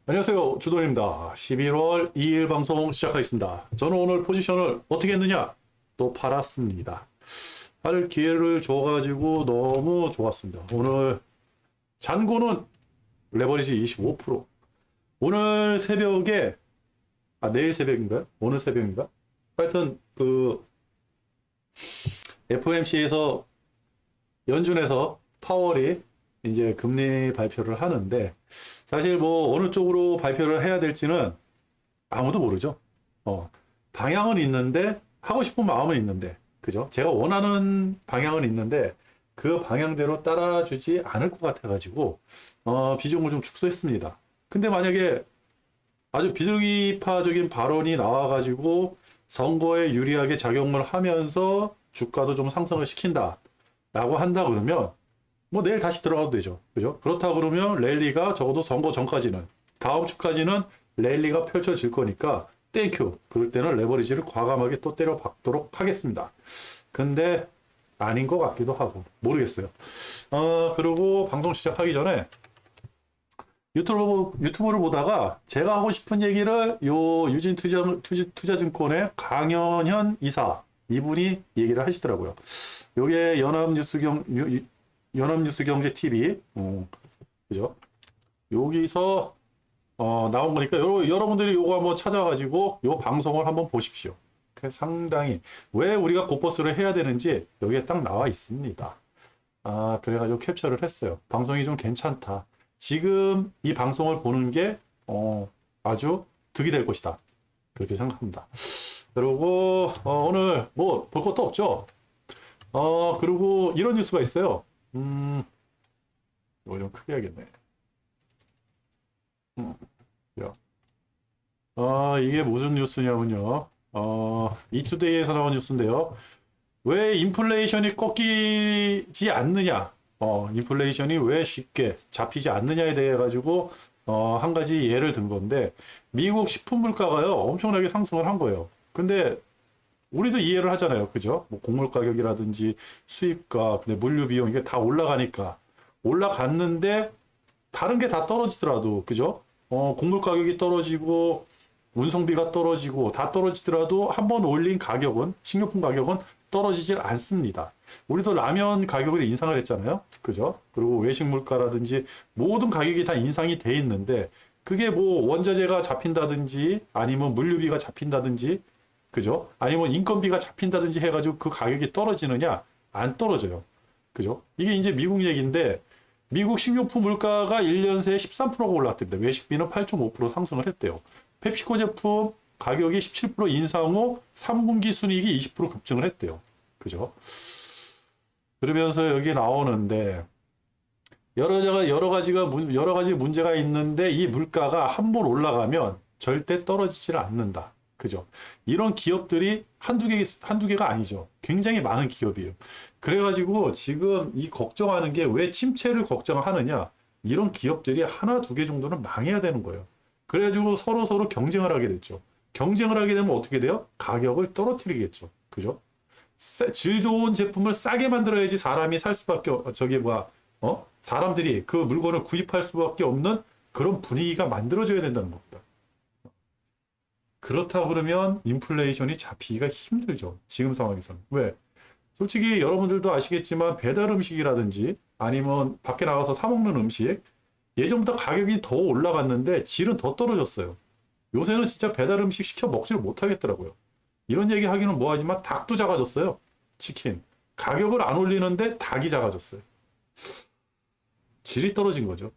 안녕하세요. 주돈입니다. 11월 2일 방송 시작하겠습니다. 저는 오늘 포지션을 어떻게 했느냐? 또 팔았습니다. 팔 기회를 줘가지고 너무 좋았습니다. 오늘 잔고는 레버리지 25%. 오늘 새벽에, 내일 새벽인가요? 오늘 새벽인가? 하여튼, FOMC에서 연준에서 파월이 이제 금리 발표를 하는데, 사실 뭐 어느 쪽으로 발표를 해야 될지는 아무도 모르죠. 방향은 있는데 하고 싶은 마음은 있는데, 그죠? 제가 원하는 방향은 있는데 그 방향대로 따라주지 않을 것 같아가지고 비중을 좀 축소했습니다. 근데 만약에 아주 비둘기파적인 발언이 나와가지고 선거에 유리하게 작용을 하면서 주가도 좀 상승을 시킨다라고 한다 그러면 뭐 내일 다시 들어가도 되죠. 그죠? 그렇다 그러면 랠리가 적어도 선거 전까지는, 다음 주까지는 랠리가 펼쳐질 거니까 땡큐. 그럴 때는 레버리지를 과감하게 또 때려 박도록 하겠습니다. 근데 아닌 것 같기도 하고 모르겠어요. 그리고 방송 시작하기 전에 유튜브를 보다가 제가 하고 싶은 얘기를 요 유진 투자증권의 강현현 이사 이분이 얘기를 하시더라고요. 요게 연합뉴스경제 TV, 그죠? 여기서 나온 거니까 여러분들이 요거 한번 찾아가지고 요 방송을 한번 보십시오. 상당히 왜 우리가 곧버스를 해야 되는지 여기에 딱 나와 있습니다. 그래가지고 캡처를 했어요. 방송이 좀 괜찮다. 지금 이 방송을 보는 게 아주 득이 될 것이다. 그렇게 생각합니다. 그리고 오늘 뭐 볼 것도 없죠. 그리고 이런 뉴스가 있어요. 이거 좀 크게 해야겠네. 야. 이게 무슨 뉴스냐면요. 이투데이에서 나온 뉴스인데요. 왜 인플레이션이 꺾이지 않느냐? 인플레이션이 왜 쉽게 잡히지 않느냐에 대해 가지고 한 가지 예를 든 건데, 미국 식품 물가가요 엄청나게 상승을 한 거예요. 근데 우리도 이해를 하잖아요. 그죠? 뭐 곡물 가격이라든지 수입가, 근데 물류 비용 이게 다 올라가니까 올라갔는데 다른 게 다 떨어지더라도, 그죠? 곡물 가격이 떨어지고 운송비가 떨어지고 다 떨어지더라도 한 번 올린 가격은, 식료품 가격은 떨어지질 않습니다. 우리도 라면 가격을 인상을 했잖아요. 그죠? 그리고 외식 물가라든지 모든 가격이 다 인상이 돼 있는데, 그게 뭐 원자재가 잡힌다든지 아니면 물류비가 잡힌다든지, 그죠? 아니면 인건비가 잡힌다든지 해가지고 그 가격이 떨어지느냐? 안 떨어져요. 그죠? 이게 이제 미국 얘기인데, 미국 식료품 물가가 1년 새에 13%가 올랐답니다. 외식비는 8.5% 상승을 했대요. 펩시코 제품 가격이 17% 인상 후 3분기 순이익이 20% 급증을 했대요. 그죠? 그러면서 여기 나오는데, 여러 가지 문제가 있는데, 이 물가가 한 번 올라가면 절대 떨어지지를 않는다. 그죠? 이런 기업들이 한두 개가 아니죠. 굉장히 많은 기업이에요. 그래가지고 지금 이 걱정하는 게, 왜 침체를 걱정하느냐? 이런 기업들이 하나, 두 개 정도는 망해야 되는 거예요. 그래가지고 서로 경쟁을 하게 됐죠. 경쟁을 하게 되면 어떻게 돼요? 가격을 떨어뜨리겠죠. 그죠? 질 좋은 제품을 싸게 만들어야지 사람이 살 수밖에, 사람들이 그 물건을 구입할 수밖에 없는 그런 분위기가 만들어져야 된다는 겁니다. 그렇다 그러면 인플레이션이 잡히기가 힘들죠. 지금 상황에서는. 왜? 솔직히 여러분들도 아시겠지만 배달 음식이라든지 아니면 밖에 나가서 사 먹는 음식, 예전보다 가격이 더 올라갔는데 질은 더 떨어졌어요. 요새는 진짜 배달 음식 시켜 먹지를 못하겠더라고요. 이런 얘기 하기는 뭐하지만 닭도 작아졌어요. 치킨. 가격을 안 올리는데 닭이 작아졌어요. 질이 떨어진 거죠.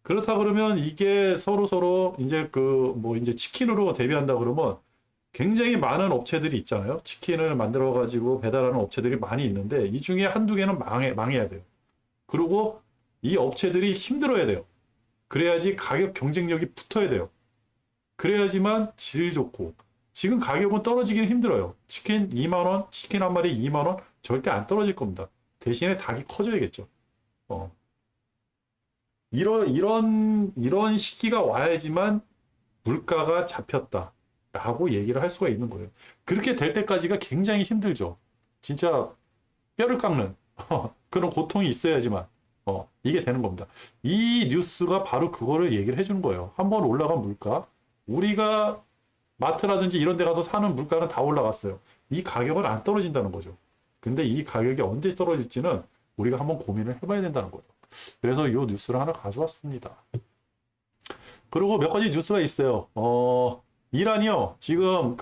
그렇다 그러면 이게 서로 이제 이제 치킨으로 대비한다 그러면 굉장히 많은 업체들이 있잖아요. 치킨을 만들어 가지고 배달하는 업체들이 많이 있는데, 이 중에 한두 개는 망해야 돼요. 그리고 이 업체들이 힘들어야 돼요. 그래야지 가격 경쟁력이 붙어야 돼요. 그래야지만 질 좋고, 지금 가격은 떨어지기는 힘들어요. 치킨 2만 원, 치킨 한 마리 2만 원 절대 안 떨어질 겁니다. 대신에 닭이 커져야겠죠. 이런 시기가 와야지만 물가가 잡혔다라고 얘기를 할 수가 있는 거예요. 그렇게 될 때까지가 굉장히 힘들죠. 진짜 뼈를 깎는 그런 고통이 있어야지만 이게 되는 겁니다. 이 뉴스가 바로 그거를 얘기를 해주는 거예요. 한번 올라간 물가, 우리가 마트라든지 이런 데 가서 사는 물가는 다 올라갔어요. 이 가격은 안 떨어진다는 거죠. 근데 이 가격이 언제 떨어질지는 우리가 한번 고민을 해봐야 된다는 거예요. 그래서 이 뉴스를 하나 가져왔습니다. 그리고 몇 가지 뉴스가 있어요. 이란이요. 지금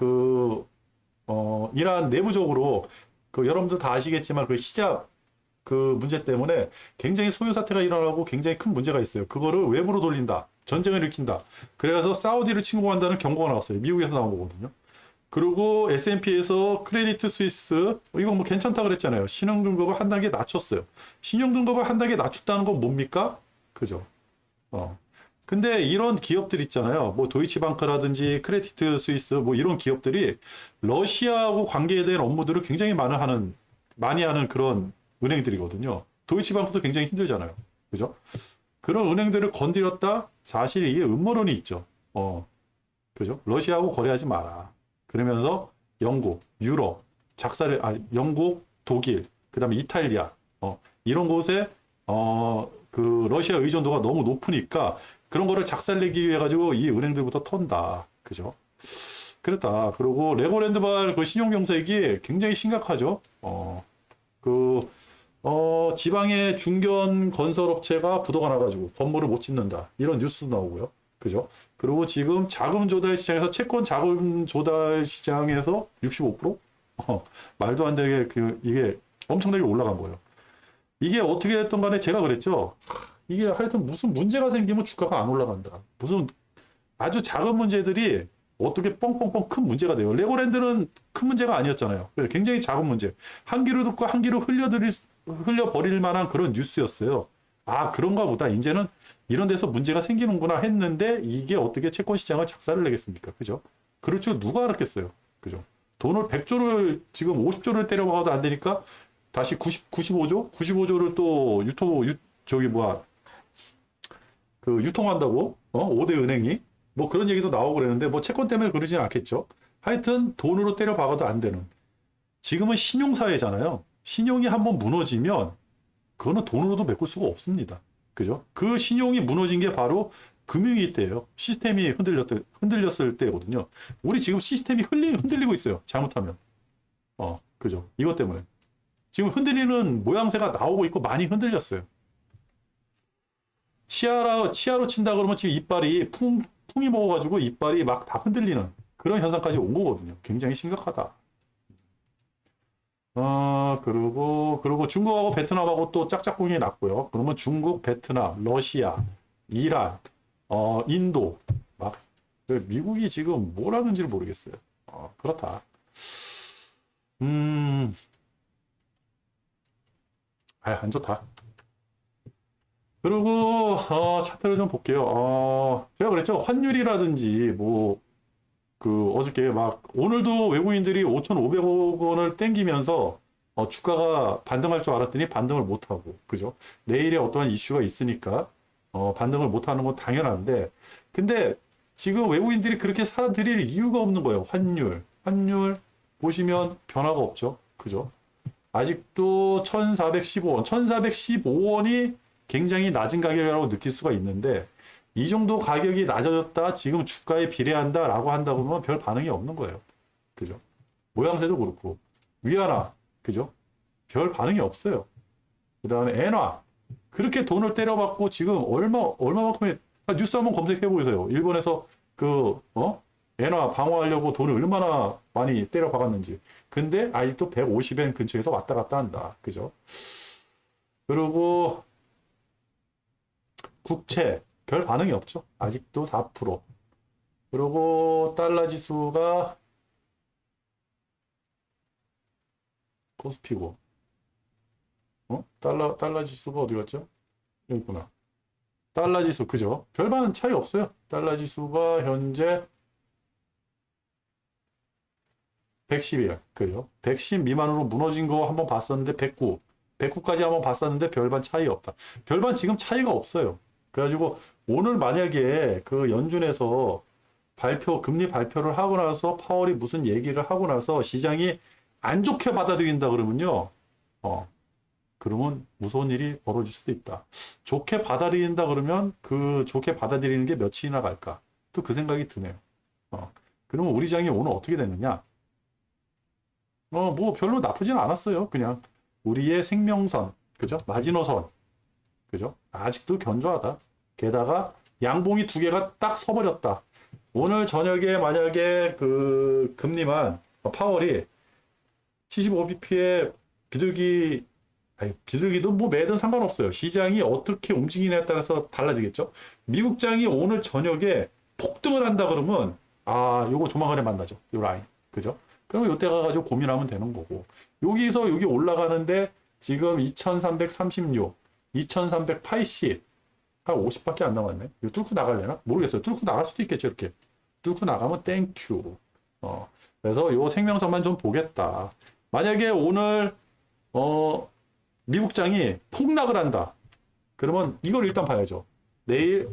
이란 내부적으로 여러분들 다 아시겠지만 히잡 문제 때문에 굉장히 소요 사태가 일어나고 굉장히 큰 문제가 있어요. 그거를 외부로 돌린다. 전쟁을 일으킨다. 그래서 사우디를 침공한다는 경고가 나왔어요. 미국에서 나온 거거든요. 그리고 S&P에서 크레디트 스위스 이거 뭐 괜찮다 그랬잖아요. 신용등급을 한 단계 낮췄어요. 신용등급을 한 단계 낮췄다는 건 뭡니까? 그죠? 근데 이런 기업들 있잖아요. 뭐 도이치방크라든지 크레디트 스위스 뭐 이런 기업들이 러시아하고 관계된 업무들을 굉장히 많이 하는 그런 은행들이거든요. 도이치방크도 굉장히 힘들잖아요. 그죠? 그런 은행들을 건드렸다? 사실 이게 음모론이 있죠. 그죠? 러시아하고 거래하지 마라. 그러면서 영국, 유럽, 영국, 독일, 그 다음에 이탈리아, 이런 곳에, 러시아 의존도가 너무 높으니까 그런 거를 작살내기 위해 가지고 이 은행들부터 턴다. 그죠? 그랬다. 그리고 레고랜드발 신용경색이 굉장히 심각하죠. 지방의 중견 건설업체가 부도가 나가지고 건물을 못 짓는다. 이런 뉴스도 나오고요. 그죠? 그리고 지금 자금 조달 시장에서 채권 자금 조달 시장에서 65%? 말도 안 되게 이게 엄청나게 올라간 거예요. 이게 어떻게 됐던 간에 제가 그랬죠. 이게 하여튼 무슨 문제가 생기면 주가가 안 올라간다. 무슨 아주 작은 문제들이 어떻게 뻥뻥뻥 큰 문제가 돼요. 레고랜드는 큰 문제가 아니었잖아요. 굉장히 작은 문제. 한 귀로 듣고 한 귀로 흘려버릴 만한 그런 뉴스였어요. 아, 그런가 보다. 이제는 이런 데서 문제가 생기는구나 했는데 이게 어떻게 채권 시장을 작살을 내겠습니까? 그죠? 그럴 줄 누가 알았겠어요. 그죠? 돈을 100조를 지금 50조를 때려박아도 안 되니까 다시 95조? 95조를 또 유통한다고? 5대 은행이? 뭐 그런 얘기도 나오고 그랬는데 뭐 채권 때문에 그러진 않겠죠. 하여튼 돈으로 때려박아도 안 되는. 지금은 신용사회잖아요. 신용이 한번 무너지면 그거는 돈으로도 메꿀 수가 없습니다. 그죠? 그 신용이 무너진 게 바로 금융위기 때예요. 시스템이 흔들렸을 때거든요. 우리 지금 시스템이 흔들리고 있어요. 잘못하면. 그죠? 이것 때문에. 지금 흔들리는 모양새가 나오고 있고 많이 흔들렸어요. 치아로 친다 그러면 지금 이빨이 풍이 먹어가지고 이빨이 막 다 흔들리는 그런 현상까지 온 거거든요. 굉장히 심각하다. 그리고 중국하고 베트남하고 또 짝짝꿍이 났고요. 그러면 중국, 베트남, 러시아, 이란, 인도, 막, 미국이 지금 뭘 하는지를 모르겠어요. 그렇다. 안 좋다. 그리고, 차트를 좀 볼게요. 제가 그랬죠. 환율이라든지, 어저께 오늘도 외국인들이 5,500억 원을 땡기면서, 주가가 반등할 줄 알았더니 반등을 못하고, 그죠? 내일에 어떠한 이슈가 있으니까, 반등을 못하는 건 당연한데, 근데 지금 외국인들이 그렇게 사들일 이유가 없는 거예요. 환율 보시면 변화가 없죠. 그죠? 아직도 1,415원, 1,415원이 굉장히 낮은 가격이라고 느낄 수가 있는데, 이 정도 가격이 낮아졌다, 지금 주가에 비례한다라고 한다 보면 별 반응이 없는 거예요. 그죠? 모양새도 그렇고, 위안화, 그죠? 별 반응이 없어요. 그 다음에 엔화, 그렇게 돈을 때려받고 지금 얼마만큼의, 뉴스 한번 검색해 보세요. 일본에서 엔화 방어하려고 돈을 얼마나 많이 때려박았는지. 근데 아직도 150엔 근처에서 왔다 갔다 한다. 그죠? 그리고 국채, 별 반응이 없죠. 아직도 4%. 그리고 달러 지수가 코스피고. 달러 지수가 어디 갔죠? 여기 있구나. 달러 지수, 그죠? 별반 차이 없어요. 달러 지수가 현재 110이에요. 그죠? 110 미만으로 무너진 거 한번 봤었는데 109까지 한번 봤었는데 별반 차이 없다. 별반 지금 차이가 없어요. 그래가지고 오늘 만약에 그 연준에서 금리 발표를 하고 나서 파월이 무슨 얘기를 하고 나서 시장이 안 좋게 받아들인다 그러면요. 그러면 무서운 일이 벌어질 수도 있다. 좋게 받아들인다 그러면 그 좋게 받아들이는 게 며칠이나 갈까? 또 그 생각이 드네요. 그러면 우리 장이 오늘 어떻게 됐느냐? 뭐 별로 나쁘진 않았어요. 그냥 우리의 생명선, 그죠? 마지노선, 그죠? 아직도 견조하다. 게다가 양봉이 두 개가 딱 서버렸다. 오늘 저녁에 만약에 그 금리만 파월이 75bp에 비둘기 아니, 비둘기도 뭐 매든 상관없어요. 시장이 어떻게 움직이냐에 따라서 달라지겠죠. 미국장이 오늘 저녁에 폭등을 한다 그러면 요거 조만간에 만나죠. 요 라인. 그죠? 그러면 요때 가가지고 고민하면 되는 거고. 여기서 여기 올라가는데 지금 2336, 2380, 한 50밖에 안 남았네. 이거 뚫고 나가려나? 모르겠어요. 뚫고 나갈 수도 있겠죠. 이렇게. 뚫고 나가면 땡큐. 그래서 요 생명선만 좀 보겠다. 만약에 오늘, 미국장이 폭락을 한다. 그러면 이걸 일단 봐야죠. 내일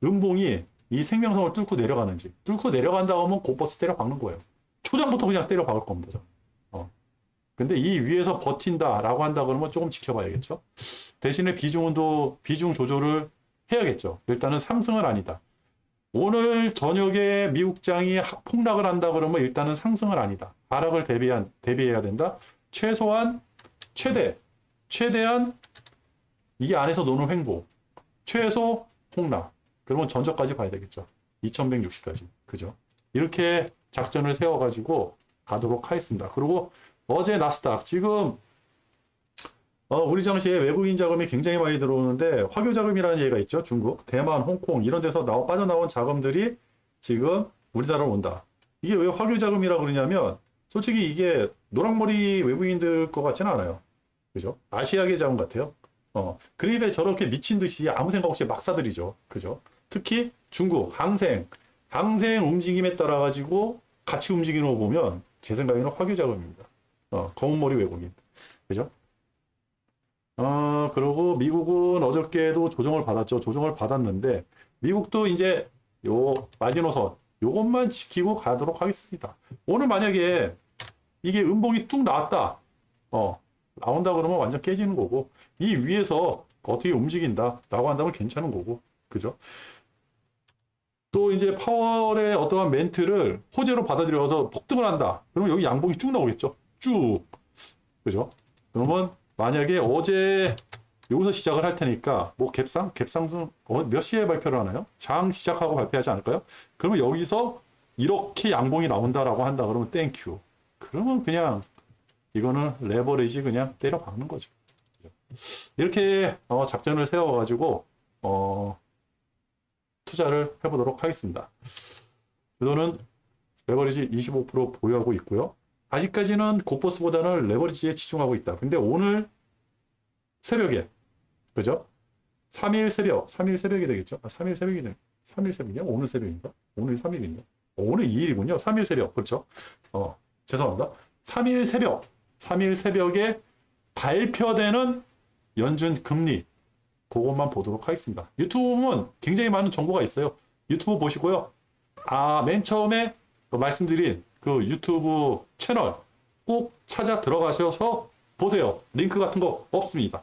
음봉이 이 생명선을 뚫고 내려가는지. 뚫고 내려간다고 하면 곧버스 때려 박는 거예요. 초장부터 그냥 때려 박을 겁니다. 근데 이 위에서 버틴다라고 한다 그러면 조금 지켜봐야겠죠. 대신에 비중 조절을 해야겠죠. 일단은 상승은 아니다. 오늘 저녁에 미국장이 폭락을 한다 그러면 일단은 상승은 아니다. 하락을 대비해야 된다. 최대한 이게 안에서 노는 횡보. 최소 폭락. 그러면 전저까지 봐야 되겠죠. 2160까지. 그죠? 이렇게 작전을 세워가지고 가도록 하겠습니다. 그리고 어제 나스닥 지금 우리 장시에 외국인 자금이 굉장히 많이 들어오는데 화교 자금이라는 얘기가 있죠. 중국, 대만, 홍콩 이런 데서 빠져나온 자금들이 지금 우리나라로 온다. 이게 왜 화교 자금이라고 그러냐면 솔직히 이게 노랑머리 외국인들 것 같지는 않아요. 그죠? 아시아계 자금 같아요. 그립에 저렇게 미친 듯이 아무 생각 없이 막 사들이죠. 그죠? 특히 중국 항생 움직임에 따라 가지고 같이 움직이는 거 보면 제 생각에는 화교 자금입니다. 검은머리 외국인. 그죠? 그리고 미국은 어저께도 조정을 받았죠. 조정을 받았는데, 미국도 이제 요 마지노선, 요것만 지키고 가도록 하겠습니다. 오늘 만약에 이게 음봉이 뚝 나왔다. 나온다 그러면 완전 깨지는 거고, 이 위에서 어떻게 움직인다. 라고 한다면 괜찮은 거고. 그죠? 또 이제 파월의 어떠한 멘트를 호재로 받아들여서 폭등을 한다. 그러면 여기 양봉이 쭉 나오겠죠. 쭉. 그죠? 그러면 만약에 어제 여기서 시작을 할 테니까 뭐 갭상승 몇 시에 발표를 하나요? 장 시작하고 발표하지 않을까요? 그러면 여기서 이렇게 양봉이 나온다라고 한다 그러면 땡큐. 그러면 그냥 이거는 레버리지 그냥 때려 박는 거죠. 이렇게 작전을 세워가지고 투자를 해보도록 하겠습니다. 저는 레버리지 25% 보유하고 있고요. 아직까지는 곧버스보다는 레버리지에 집중하고 있다. 근데 오늘 새벽에, 그죠? 3일 새벽이 되겠죠? 3일 새벽이네. 3일 새벽이요? 오늘 새벽인가? 오늘 3일인가? 오늘 2일이군요. 3일 새벽. 그렇죠? 죄송합니다. 3일 새벽에 발표되는 연준 금리, 그것만 보도록 하겠습니다. 유튜브 보면 굉장히 많은 정보가 있어요. 유튜브 보시고요. 맨 처음에 말씀드린 그 유튜브 채널 꼭 찾아 들어가셔서 보세요. 링크 같은 거 없습니다.